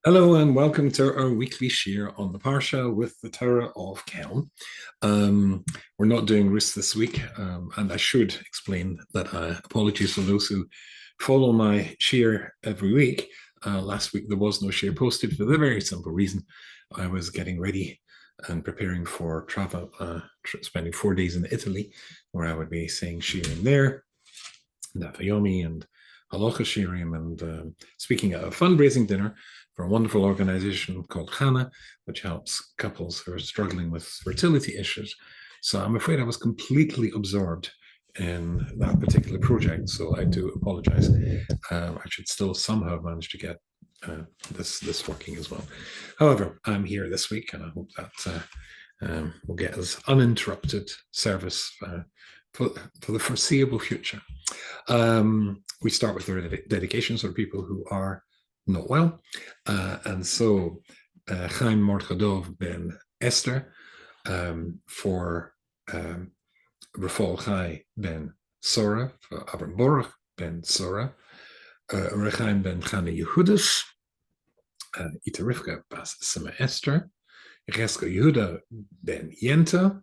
Hello and welcome to our weekly share on the Parsha with the Torah of Kelm. We're not doing Rus this week, and I should explain that apologies for those who follow my share every week. Last week there was no share posted for the very simple reason I was getting ready and preparing for travel, spending 4 days in Italy, where I would be saying shirim there, Nafayomi and Halacha Shirim, and speaking at a fundraising dinner for a wonderful organization called Hannah, which helps couples who are struggling with fertility issues. So I'm afraid I was completely absorbed in that particular project. So I do apologize. I should still somehow manage to get this working as well. However, I'm here this week, and I hope that we'll get as uninterrupted service for the foreseeable future. We start with the dedications for people who are not well. And so Chaim Mordchadov ben Esther, for Rafal Chai ben Sora, for Avram Baruch ben Sora, Rechaim ben Chana Yehudis, Ita Rivka bas Sima Esther, Reska Yehuda ben Yenta,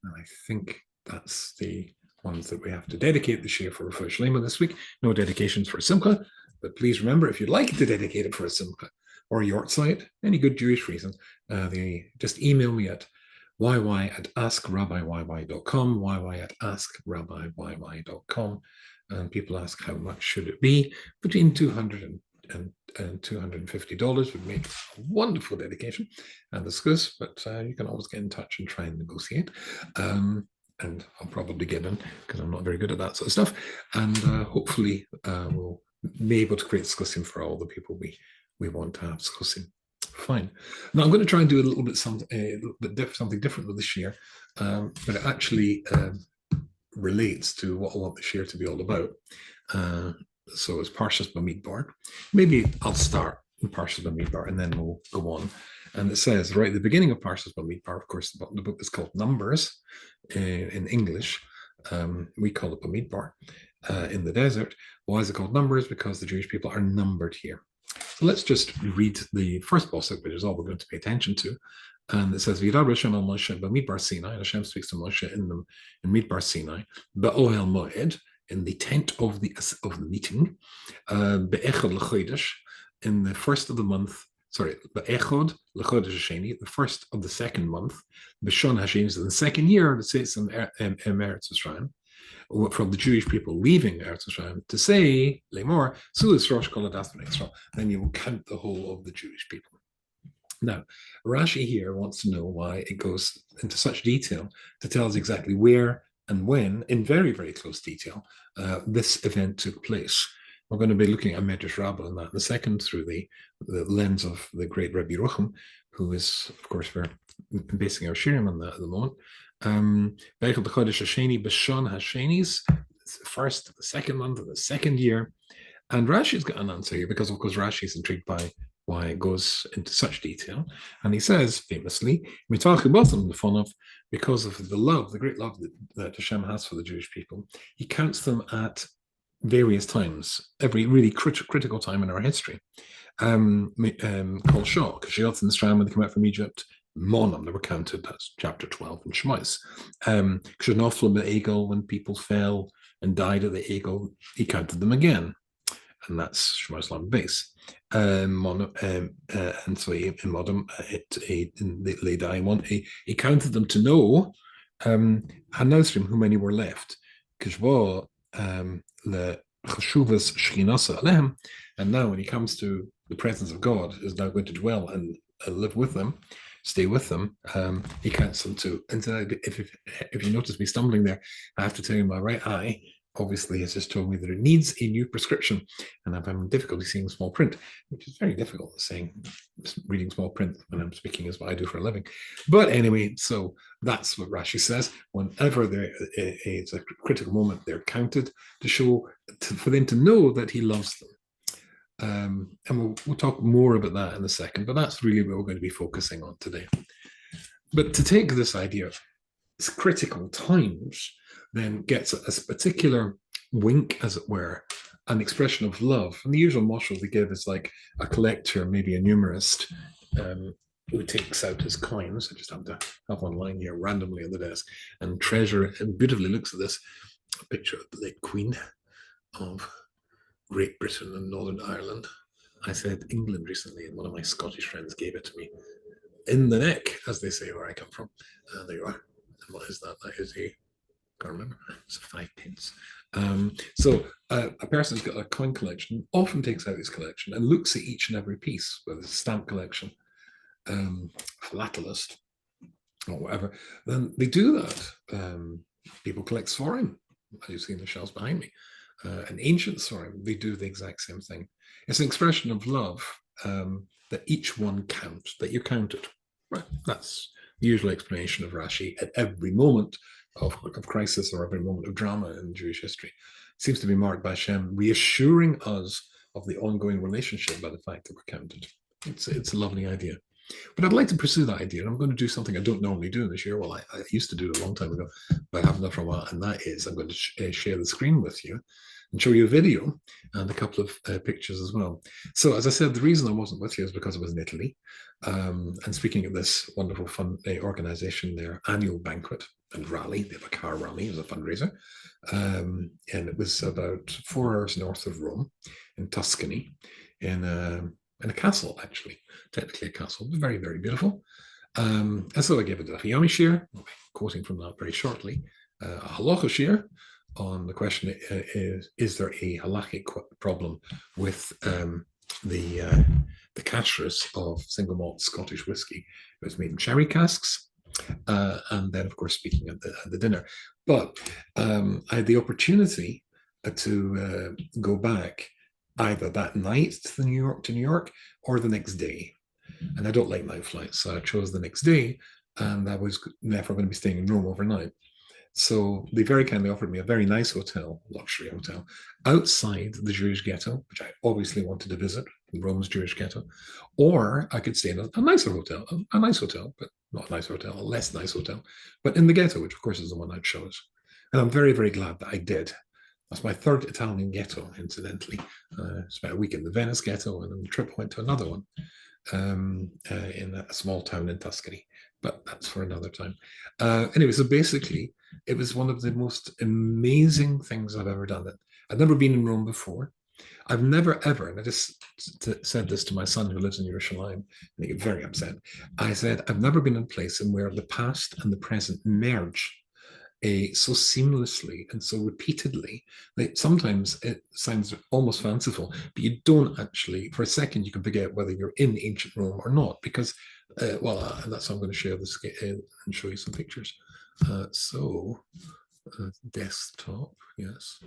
and I think that's the ones that we have to dedicate the share for Refuah Shlema this week. No dedications for Simcha, but please remember, if you'd like to dedicate it for a Simcha or a Yortzeit, any good Jewish reason, they just email me at yy@askrabbiyyy.com, yy@askrabbiyyy.com, and people ask how much should it be. Between $200 and $250 would make a wonderful dedication and discuss, but you can always get in touch and try and negotiate. And I'll probably get in because I'm not very good at that sort of stuff. And hopefully we'll be able to create discussing for all the people we want to have discussing. Fine. Now I'm going to try and do a little bit something different with this year, but it actually relates to what I want the share to be all about. So it's Parshas Bamidbar. Maybe I'll start in Parshas Bamidbar and then we'll go on. And it says right at the beginning of Parshas Bamidbar, of course, the book is called Numbers in English. We call it Bamidbar in the desert. Why is it called Numbers? Because the Jewish people are numbered here. So let's just read the first pasuk, which is all we're going to pay attention to. And it says, V'yidar Hashem al Moshe b'Midbar Sinai. Hashem speaks to Moshe in Midbar Sinai, ba'ohel moed, in the tent of the meeting, be'echad l'chodesh, in the first of the month. Sorry, be'echad l'chodesh hasheni, the first of the second month, b'shon hasheni, in the second year, it says in Eretz Yisrael, from the Jewish people leaving Eretz Yisrael, to say, Lemor, Sulis Rosh Kol Israel, then you will count the whole of the Jewish people. Now, Rashi here wants to know why it goes into such detail to tell us exactly where and when, in very, very close detail, this event took place. We're going to be looking at Medrash Rabbah on that in a second through the lens of the great Rabbi Rucham, who is, of course, we're basing our shirim on that at the moment. Beichel B'chodesh Hasheni B'shon Hashenis, first, the second month of the second year. And Rashi's got an answer here because, of course, Rashi is intrigued by why it goes into such detail. And he says, famously, because of the love, the great love that Hashem has for the Jewish people, he counts them at various times, every really critical time in our history. Kol Shah, Kashiot and Israel, when they come out from Egypt, Monam, they were counted, that's chapter 12 in Shemais. Kshanofla Be'egel, when people fell and died at the Egel, he counted them again. And that's Shemais Lam base. And so in Modem, he counted them to know Hanasrim, how many were left. And now when he comes to the presence of God, is now going to dwell and live with them, stay with them, he counts them too. And so if you notice me stumbling there, I have to tell you my right eye obviously has just told me that it needs a new prescription, and I'm having difficulty seeing small print, which is very difficult reading small print when I'm speaking is what I do for a living. But anyway, so that's what Rashi says. Whenever it's a critical moment, they're counted to show, for them to know that he loves them. And we'll talk more about that in a second, but that's really what we're going to be focusing on today. But to take this idea of critical times then gets a particular wink, as it were, an expression of love. And the usual mashal they give is like a collector, maybe a numerist, who takes out his coins. I just have to have one lying here randomly on the desk and treasure and beautifully looks at this picture of the late Queen of Great Britain and Northern Ireland. I said England recently, and one of my Scottish friends gave it to me in the neck, as they say where I come from. There you are. And what is that? That is a, I can't remember. It's a 5 pence. So a person who's got a coin collection often takes out his collection and looks at each and every piece, whether it's a stamp collection, philatelist, or whatever. Then they do that. People collect Sforim, as you see in the shelves behind me. An ancient Sforim, they do the exact same thing. It's an expression of love that each one counts, that you're counted. Right, that's the usual explanation of Rashi at every moment of crisis or every moment of drama in Jewish history. It seems to be marked by Hashem reassuring us of the ongoing relationship by the fact that we're counted. It's a lovely idea. But I'd like to pursue that idea, and I'm going to do something I don't normally do this year. Well, I used to do it a long time ago, but I haven't done for a while, and that is I'm going to share the screen with you and show you a video and a couple of pictures as well. So, as I said, the reason I wasn't with you is because I was in Italy. And speaking of this wonderful fun organization, their annual banquet and rally, they have a car rally as a fundraiser. And it was about 4 hours north of Rome in Tuscany, in a castle, actually, technically a castle, very, very beautiful. And so I gave it a Yomi shir, quoting from that very shortly, a halacha shir on the question is there a halachic problem with the kashrus of single malt Scottish whiskey? It was made in sherry casks, and then, of course, speaking at the dinner. But I had the opportunity to go back either that night to New York or the next day. And I don't like night flights, so I chose the next day, and I was therefore going to be staying in Rome overnight. So they very kindly offered me a very nice hotel, luxury hotel, outside the Jewish ghetto, which I obviously wanted to visit, Rome's Jewish ghetto, or I could stay in a nicer hotel, a nice hotel, but not a nice hotel, a less nice hotel, but in the ghetto, which of course is the one I chose. And I'm very, very glad that I did. That's my third Italian ghetto, incidentally. Spent a week in the Venice ghetto, and then the trip went to another one in a small town in Tuscany. But that's for another time. Anyway, so basically, it was one of the most amazing things I've ever done. I've never been in Rome before. I've never ever, and I just said this to my son who lives in Jerusalem, and he get very upset. I said, I've never been in a place in where the past and the present merge so seamlessly and so repeatedly that sometimes it sounds almost fanciful, but you don't actually, for a second, you can forget whether you're in ancient Rome or not, because, and that's how I'm going to share this and show you some pictures. Desktop, yes,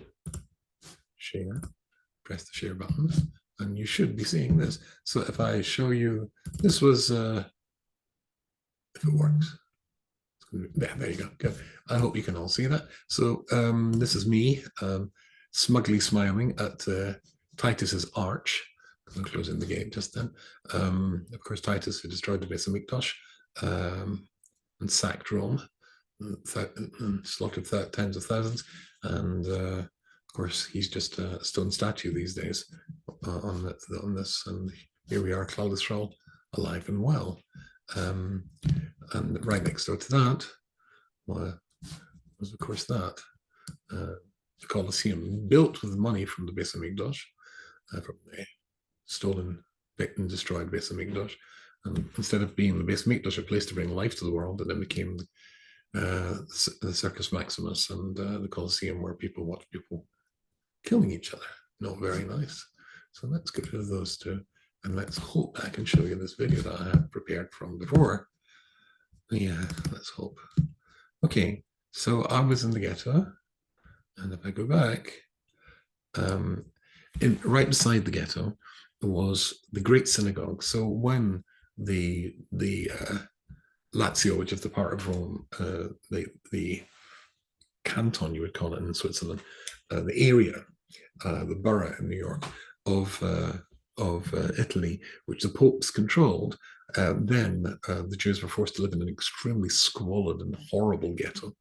share, press the share button, and you should be seeing this. So if I show you, this was, if it works. There you go. Good. I hope you can all see that. So this is me smugly smiling at Titus's arch. I'm closing the gate just then. Of course, Titus, who destroyed the Beis Hamikdash and sacked Rome and slaughtered tens of thousands. And of course, he's just a stone statue these days on this. And here we are, Claudius Schroll, alive and well. And right next door to that was, of course, the Colosseum, built with money from the Beis Hamikdash, from the stolen, and destroyed Beis Hamikdash. And instead of being the Beis Hamikdash, a place to bring life to the world, it then became the Circus Maximus and the Colosseum, where people watch people killing each other. Not very nice. So let's get rid of those two. And let's hope I can show you this video that I have prepared from before. Yeah, let's hope. Okay, so I was in the ghetto, and if I go back, right beside the ghetto was the Great Synagogue. So when the Lazio, which is the part of Rome, the canton, you would call it in Switzerland, the area, the borough in New York of Italy, which the popes controlled, then the Jews were forced to live in an extremely squalid and horrible ghetto,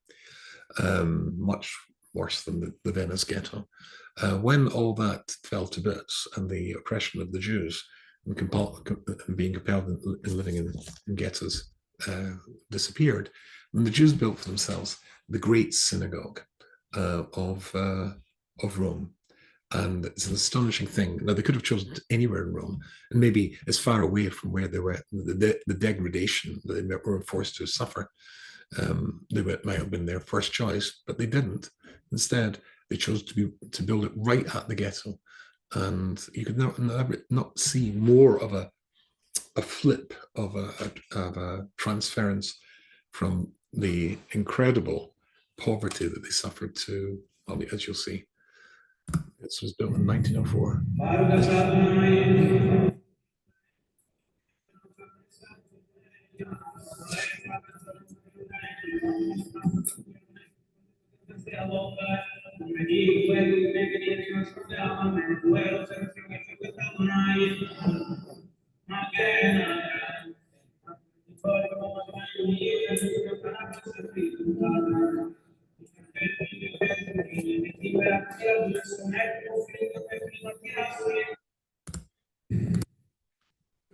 much worse than the Venice ghetto. When all that fell to bits and the oppression of the Jews and, being compelled and living in ghettos disappeared, and the Jews built for themselves the great synagogue of Rome. And it's an astonishing thing. Now, they could have chosen anywhere in Rome, and maybe as far away from where they were, the degradation that they were forced to suffer. Might have been their first choice, but they didn't. Instead, they chose to build it right at the ghetto, and you could not see more of a flip of a transference from the incredible poverty that they suffered to, well, as you'll see. This was built in 1904.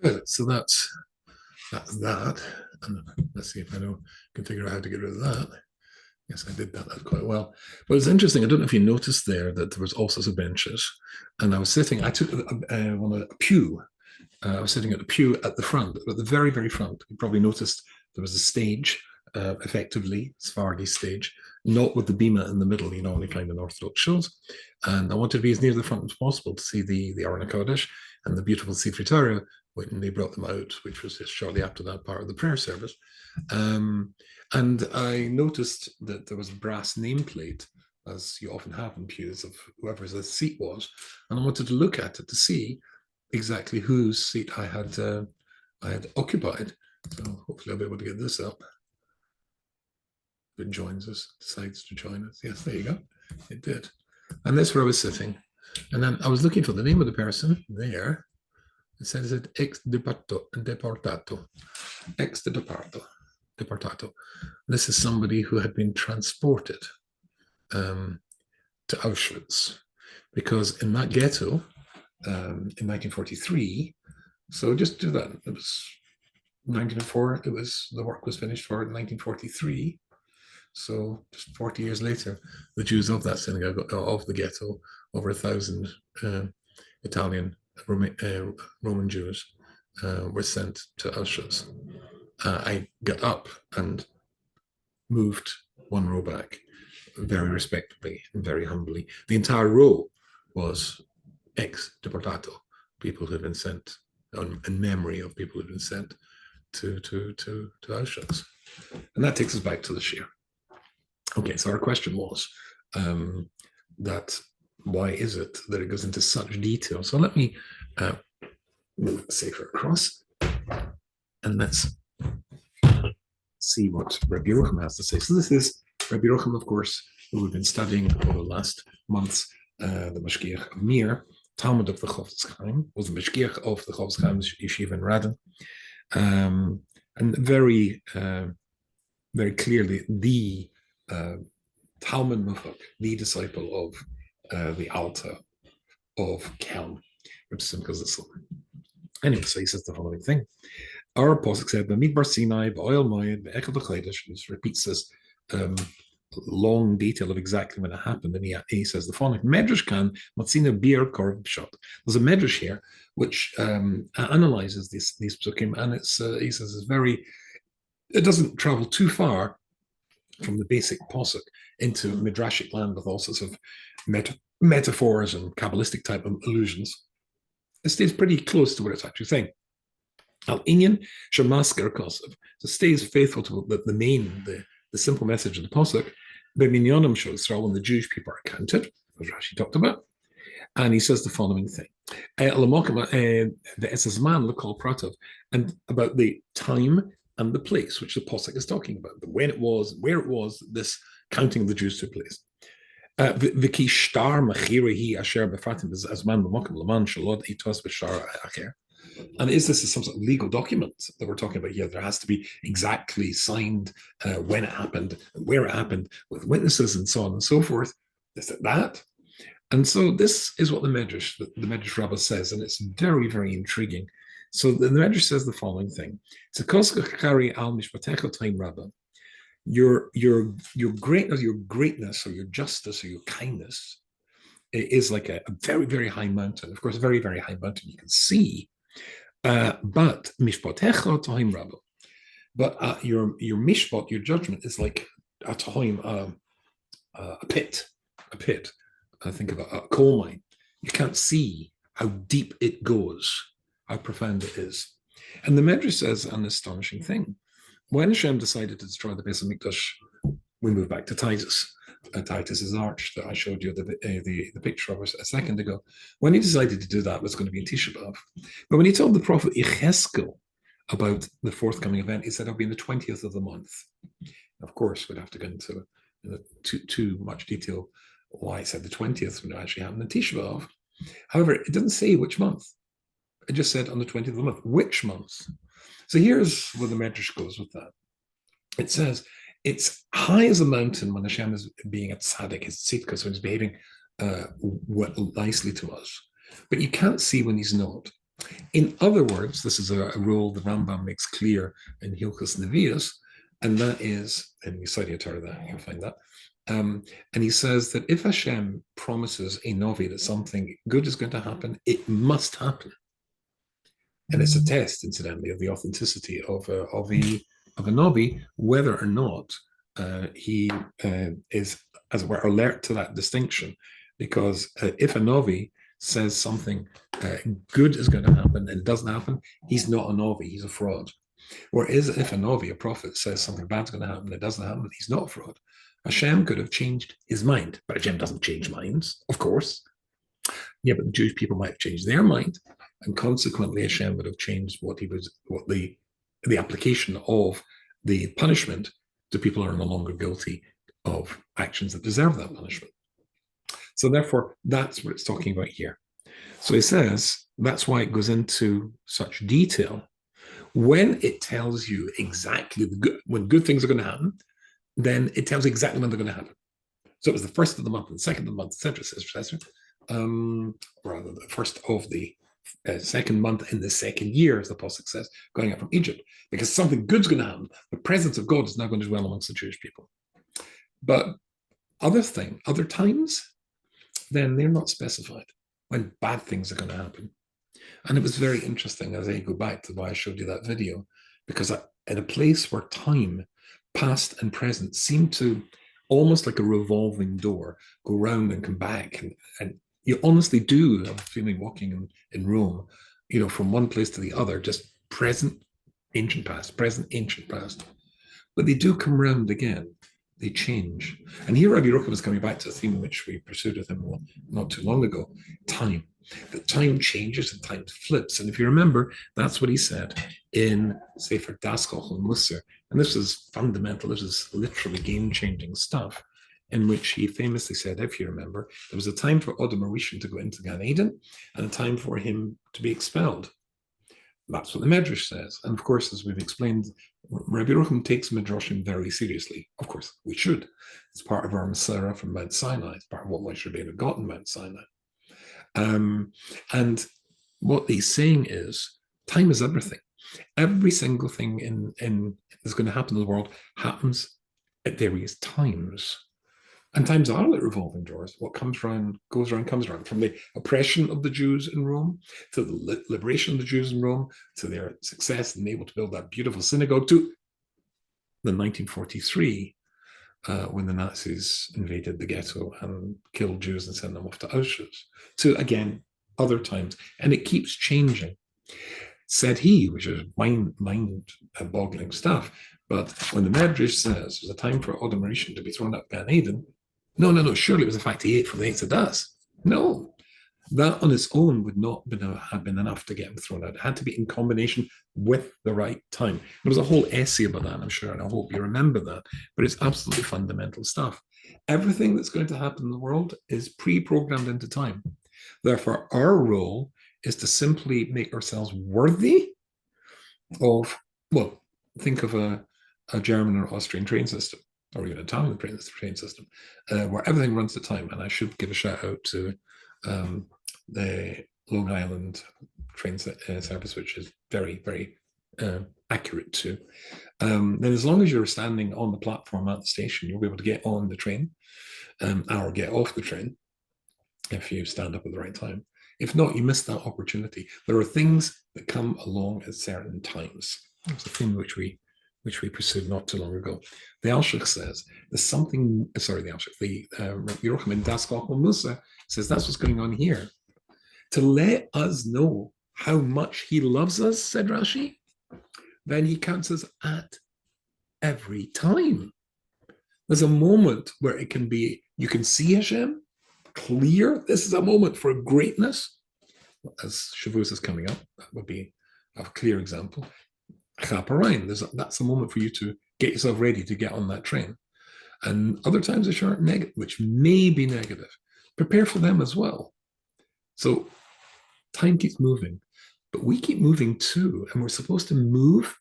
Good. So that's that. And let's see if I can figure out how to get rid of that. Yes, I did that quite well. But it's interesting. I don't know if you noticed there that there was all sorts of benches, and I was sitting. I took on a pew. I was sitting at the pew at the front, at the very, very front. You probably noticed there was a stage, effectively Sephardi stage, not with the bima in the middle. You normally find in Orthodox shows. And I wanted to be as near the front as possible to see the Aron HaKodesh and the beautiful Sefer Torah when they brought them out, which was just shortly after that part of the prayer service. And I noticed that there was a brass nameplate, as you often have in pews, of whoever the seat was. And I wanted to look at it to see exactly whose seat I had occupied. So hopefully I'll be able to get this up. It joins us, decides to join us. Yes, there you go. It did. And that's where I was sitting. And then I was looking for the name of the person there. It says it ex deportato. Ex deportato. This is somebody who had been transported to Auschwitz, because in that ghetto in 1943, so just do that. It was 1904. The work was finished for in 1943. So just 40 years later, the Jews of that synagogue, of the ghetto, over 1,000 Italian Roman Jews were sent to Auschwitz. I got up and moved one row back, very respectfully and very humbly. The entire row was ex-deportato, people who had been sent, in memory of people who had been sent to Auschwitz. And that takes us back to the Shir. Okay, so our question was that why is it that it goes into such detail? So let me move the Sefer across, and let's see what Rabbi Yerucham has to say. So this is Rabbi Yerucham, of course, who we've been studying over the last months, the Mashgiach of Mir, Talmud of the Chofetz Chaim, was the Mashgiach of the Chofetz Chaim Yeshiva in Radin, and very, very clearly the Talmud Mufak, the disciple of the Alta of Kelm, which is because it's anyway. So he says the following thing: our posuk said, "Bamidbar Sinai, ba'oil moed, be'echad l'chaydesh." He repeats this long detail of exactly when it happened, and he says the following: Medrash kan matzina bir korv shot. There's a medrash here which analyzes these psukim, and it's he says it's very. It doesn't travel too far from the basic posuk into midrashic land with all sorts of metaphors and Kabbalistic type of allusions. It stays pretty close to what it's actually saying. Al inyan shemasker kosev. So stays faithful to the main, the simple message of the posuk. B'minyanim shows when the Jewish people are counted, as Rashi talked about, and he says the following thing: and about the time and the place which the posuk is talking about, when it was, where it was, this counting of the Jews took place. And is this some sort of legal document that we're talking about here? There has to be exactly signed when it happened, where it happened, with witnesses and so on and so forth. Is it that? And so this is what the Medrash Rabbah says, and it's very, very intriguing. So the Medrash says the following thing: "It's a al mishpatecha time Rabbah. Your greatness, or your justice, or your kindness is like a very, very high mountain. Of course, a very, very high mountain you can see, but mishpatecha time Rabbah. But your mishpat, your judgment, is like a time, a pit, a pit. I think of a coal mine. You can't see how deep it goes, how profound it is. And the Medrash says an astonishing thing. When Hashem decided to destroy the Beis Hamikdash, we move back to Titus. Titus's arch that I showed you the picture of a second ago. When he decided to do that, it was going to be in Tisha B'Av. But when he told the prophet Yecheskel about the forthcoming event, he said it'll be in the 20th of the month. Of course, we'd have to go into too much detail why he said the 20th when it actually happened in Tisha B'Av. However, it didn't say which month. It just said on the 20th of the month. Which month? So here's where the Medrash goes with that. It says, it's high as a mountain when Hashem is being a tzaddik, his tzidkas, when he's behaving nicely to us. But you can't see when he's not. In other words, this is a rule the Rambam makes clear in Hilchos Nevi'os, and that is, in Yesodei Torah, that you can find that. And he says that if Hashem promises a Novi that something good is going to happen, it must happen. And it's a test, incidentally, of the authenticity of a Novi, whether or not he is, as it were, alert to that distinction. Because if a Novi says something good is going to happen and it doesn't happen, he's not a Novi, he's a fraud. Whereas if a Novi, a prophet, says something bad's going to happen and it doesn't happen, he's not a fraud. Hashem could have changed his mind, but Hashem doesn't change minds, of course. Yeah, but the Jewish people might have changed their mind, and consequently Hashem would have changed what the application of the punishment to people who are no longer guilty of actions that deserve that punishment. So therefore, that's what it's talking about here. So he says that's why it goes into such detail. When it tells you exactly when good things are going to happen, then it tells you exactly when they're going to happen. So it was the first of the month and the second of the month, etc., etc. Rather, the first of the second month in the second year, as the Pasuk says, going up from Egypt, because something good's going to happen. The presence of God is now going to dwell amongst the Jewish people. But other times, then they're not specified when bad things are going to happen. And it was very interesting as I go back to why I showed you that video, because in a place where time, past and present, seem to almost like a revolving door, go round and come back. And you honestly do have a feeling walking in Rome, from one place to the other, just present, ancient past, present, ancient past. But they do come round again. They change. And here Rabbi Yerucham is coming back to a theme which we pursued with him not too long ago, time. That time changes and time flips. And if you remember, that's what he said in Sefer Daskal Musar. And this is fundamental. This is literally game-changing stuff, in which he famously said, if you remember, there was a time for Adam HaRishon to go into Gan Eden and a time for him to be expelled. That's what the Medrash says. And of course, as we've explained, Rabbi Yerucham takes Midrashim very seriously. Of course, we should. It's part of our Masorah from Mount Sinai. It's part of what Moshe Rabbeinu got in Mount Sinai. And what he's saying is, time is everything. Every single thing that's going to happen in the world happens at various times. And times are like revolving doors. What comes around, goes around, comes around. From the oppression of the Jews in Rome, to the liberation of the Jews in Rome, to their success and able to build that beautiful synagogue, to the 1943, when the Nazis invaded the ghetto and killed Jews and sent them off to Auschwitz, to, again, other times. And it keeps changing. Said he, which is mind-boggling stuff. But when the Medrash says there's a time for Adam HaRishon to be thrown out of Gan Eden, no, surely it was the fact he ate from the Eitz. No, that on its own would not have been enough to get him thrown out. It had to be in combination with the right time. There was a whole essay about that, I'm sure, and I hope you remember that, but it's absolutely fundamental stuff. Everything that's going to happen in the world is pre-programmed into time. Therefore, our role is to simply make ourselves worthy of, well, think of a German or Austrian train system, or even Italian train system, where everything runs to time. And I should give a shout out to the Long Island train service, which is very, very accurate too. Then as long as you're standing on the platform at the station, you'll be able to get on the train or get off the train if you stand up at the right time. If not, you miss that opportunity. There are things that come along at certain times. It's a thing which we pursued not too long ago. The Alshich says there's something. Sorry, the Alshich, the Yerucham in Daskal Musa says that's what's going on here. To let us know how much he loves us, said Rashi, then he counts us at every time. There's a moment where it can be, you can see Hashem clear. This is a moment for greatness. As Shavuos is coming up, that would be a clear example. Chaparine, that's a moment for you to get yourself ready to get on that train. And other times which are negative, which may be negative, prepare for them as well. So time keeps moving, but we keep moving too, and we're supposed to move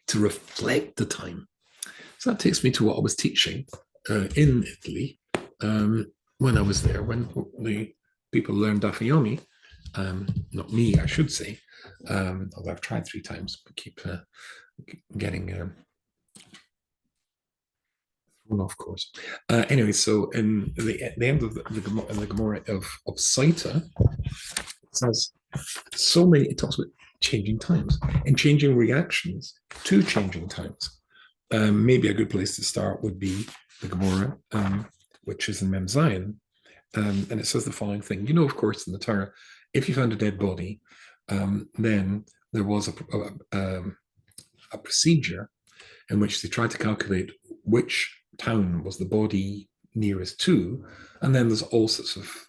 to reflect the time. So that takes me to what I was teaching in Italy when I was there, when the people learned Daf Yomi, not me, I should say, although I've tried 3 times, but keep getting thrown off course. Anyway, so in the end of the Gemara of Saita, it says so many, it talks about changing times and changing reactions to changing times. Maybe a good place to start would be the Gemara, which is in Mem Zion, and it says the following thing. You know, of course, in the Torah, if you found a dead body, then there was a procedure in which they tried to calculate which town was the body nearest to, and then there's all sorts of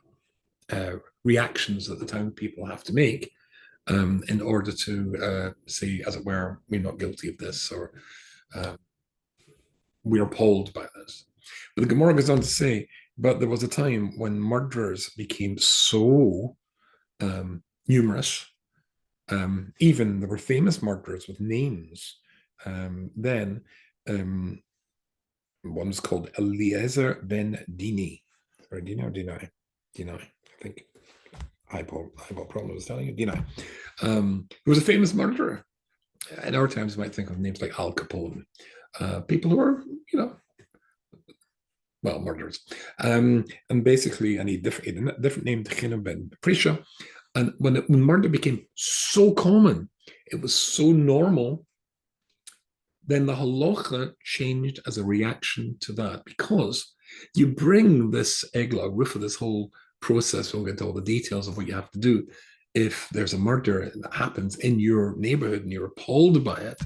reactions that the town people have to make in order to say, as it were, we're not guilty of this, or we're appalled by this. But the Gemara goes on to say, but there was a time when murderers became so numerous, even there were famous murderers with names. Then one was called Eliezer ben Dini, or Dini or Dini, I think. Eyeball problem, I was telling you, Dini. He was a famous murderer. In our times, you might think of names like Al Capone, people who are, well, murderers. And basically, and he had a different name, Chinim ben Prisha. And when murder became so common, it was so normal, then the halacha changed as a reaction to that, because you bring this egla, roof of this whole process, we'll get into all the details of what you have to do. If there's a murder that happens in your neighborhood and you're appalled by it,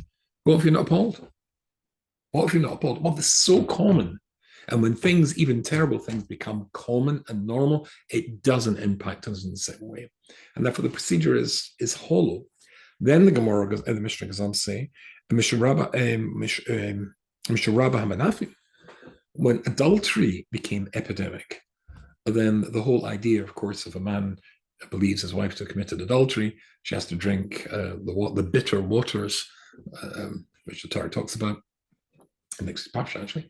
what if you're not appalled? What if you're not appalled? Well, this is so common. And when things, even terrible things, become common and normal, it doesn't impact us in the same way. And therefore the procedure is hollow. Then the Gemara goes, and the Mishnah goes on to say, Mishra Rabba Hamanafi, when adultery became epidemic, then the whole idea, of course, if a man believes his wife to have committed adultery, she has to drink the bitter waters, which the Torah talks about in the next parsha, actually.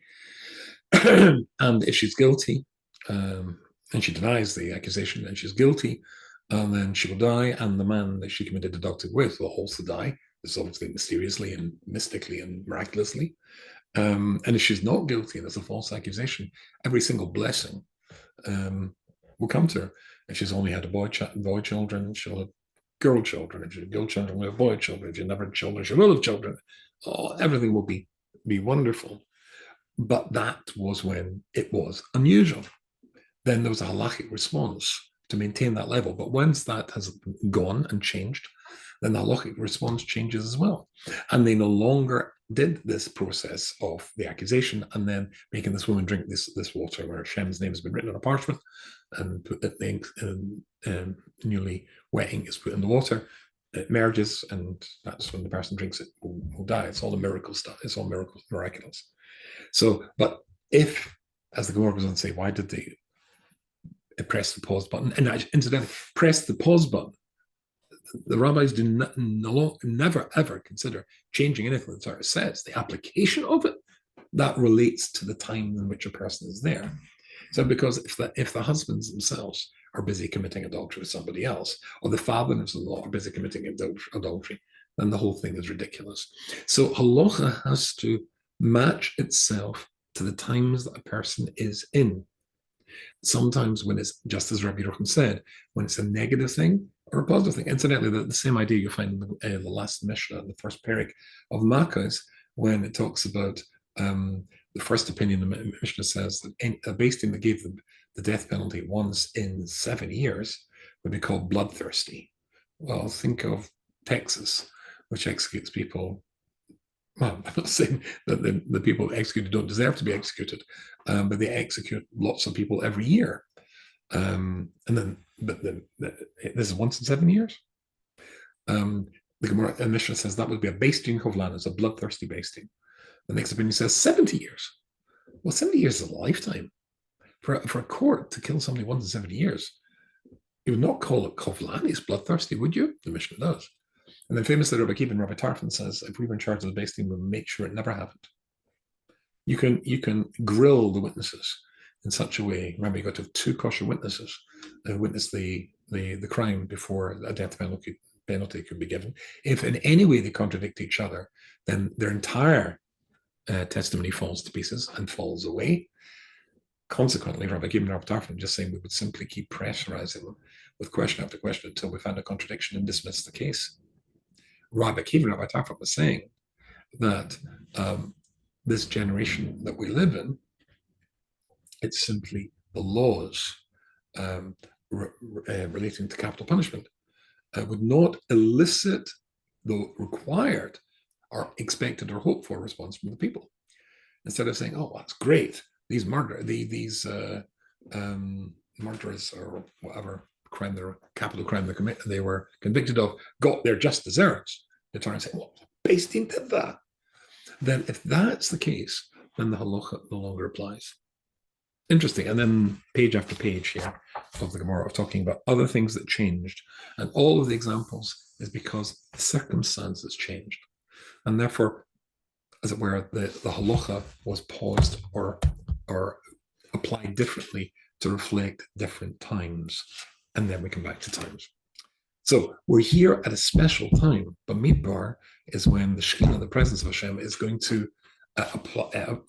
And if she's guilty, and she denies the accusation, then she's guilty, and then she will die, and the man that she committed adultery with will also die. This obviously mysteriously and mystically and miraculously. And if she's not guilty, and there's a false accusation, every single blessing will come to her. If she's only had boy children, she'll have girl children. If she had girl children, we'll have boy children. If she never had children, she will have children. Oh, everything will be wonderful. But that was when it was unusual. Then there was a halachic response to maintain that level. But once that has gone and changed, then the halachic response changes as well. And they no longer did this process of the accusation and then making this woman drink this water where Shem's name has been written on a parchment and put the ink newly wet ink is put in the water. It merges, and that's when the person drinks it will die. It's all the miracle stuff. It's all miraculous. So, but if, as the Gemara goes on to say, why did they press the pause button? And incidentally, press the pause button. The rabbis do never ever consider changing anything the Torah says. The application of it, that relates to the time in which a person is there. So, because if the husbands themselves are busy committing adultery with somebody else, or the fathers-in-law are busy committing adultery, then the whole thing is ridiculous. So halacha has to match itself to the times that a person is in. Sometimes when it's, just as Rabbi Yochanan said, when it's a negative thing or a positive thing. Incidentally, the same idea you find in the last Mishnah, the first parak of Makkos, when it talks about the first opinion, the Mishnah says that a basting that gave the death penalty once in 7 years would be called bloodthirsty. Well, think of Texas, which executes people. Well, I'm not saying that the people executed don't deserve to be executed, but they execute lots of people every year. And then, this is once in 7 years. The Gemara Mishnah says that would be a basting hovlan, it's a bloodthirsty basting. The next opinion says 70 years. Well, 70 years is a lifetime. For a court to kill somebody once in 70 years, you would not call it kovlan, it's bloodthirsty, would you? The Mishnah does. And then famously, Rabbi Kiva and Rabbi Tarfon says, if we were in charge of the basting, we would make sure it never happened. You can grill the witnesses in such a way. Remember, you got to have 2 kosher witnesses who witness the crime before a death penalty could be given. If in any way they contradict each other, then their entire testimony falls to pieces and falls away. Consequently, Rabbi Kiva and Rabbi Tarfon just saying we would simply keep pressurizing them with question after question until we found a contradiction and dismiss the case. Rabbi Kiva and Rabbi Tarfon was saying that this generation that we live in, it's simply the laws relating to capital punishment would not elicit the required or expected or hoped for response from the people. Instead of saying, "Oh, that's great, these murderers or whatever capital crime they were convicted of got their just desserts," they turn and say, "Well, based into that." Then if that's the case, then the halacha no longer applies. Interesting. And then page after page here of the Gemara of talking about other things that changed. And all of the examples is because the circumstances changed. And therefore, as it were, the halacha was paused or applied differently to reflect different times. And then we come back to times. So we're here at a special time. Bamidbar is when the Shekhinah, the presence of Hashem, is going to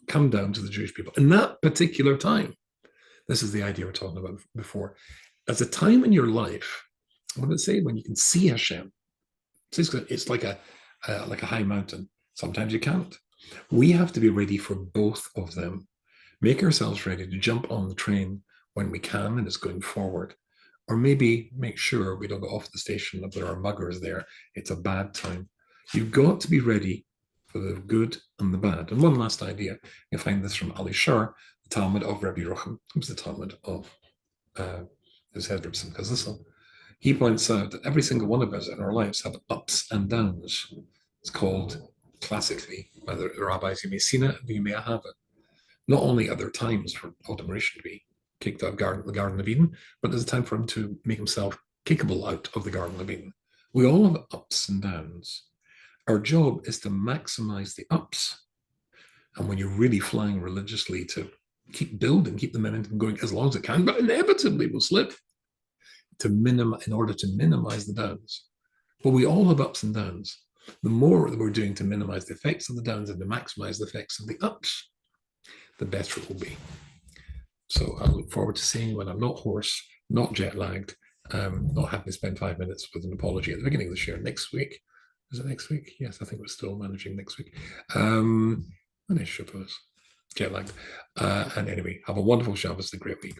come down to the Jewish people. In that particular time, this is the idea we're talking about before, as a time in your life, what did it say? When you can see Hashem. It's like a high mountain. Sometimes you can't. We have to be ready for both of them. Make ourselves ready to jump on the train when we can and it's going forward. Or maybe make sure we don't go off the station if there are muggers there. It's a bad time. You've got to be ready for the good and the bad. And one last idea, you find this from Ali Shar, the Talmud of Rabbi Yochanan, who's the Talmud of his head Reb Simcha Zissel. He points out that every single one of us in our lives have ups and downs. It's called classically, whether the rabbis, you may see it, you may have it. Not only are there times for Adam Rishon to be kicked out of the Garden of Eden, but there's a time for him to make himself kickable out of the Garden of Eden. We all have ups and downs. Our job is to maximize the ups. And when you're really flying religiously, to keep building, keep the momentum going as long as it can, but inevitably will slip in order to minimize the downs. But we all have ups and downs. The more that we're doing to minimize the effects of the downs and to maximize the effects of the ups, the better it will be. So I look forward to seeing when I'm not hoarse, not jet lagged, not having to spend 5 minutes with an apology at the beginning of the year. Next week, is it next week? Yes, I think we're still managing next week. I suppose jet lagged. And anyway, have a wonderful Shabbos, a great week.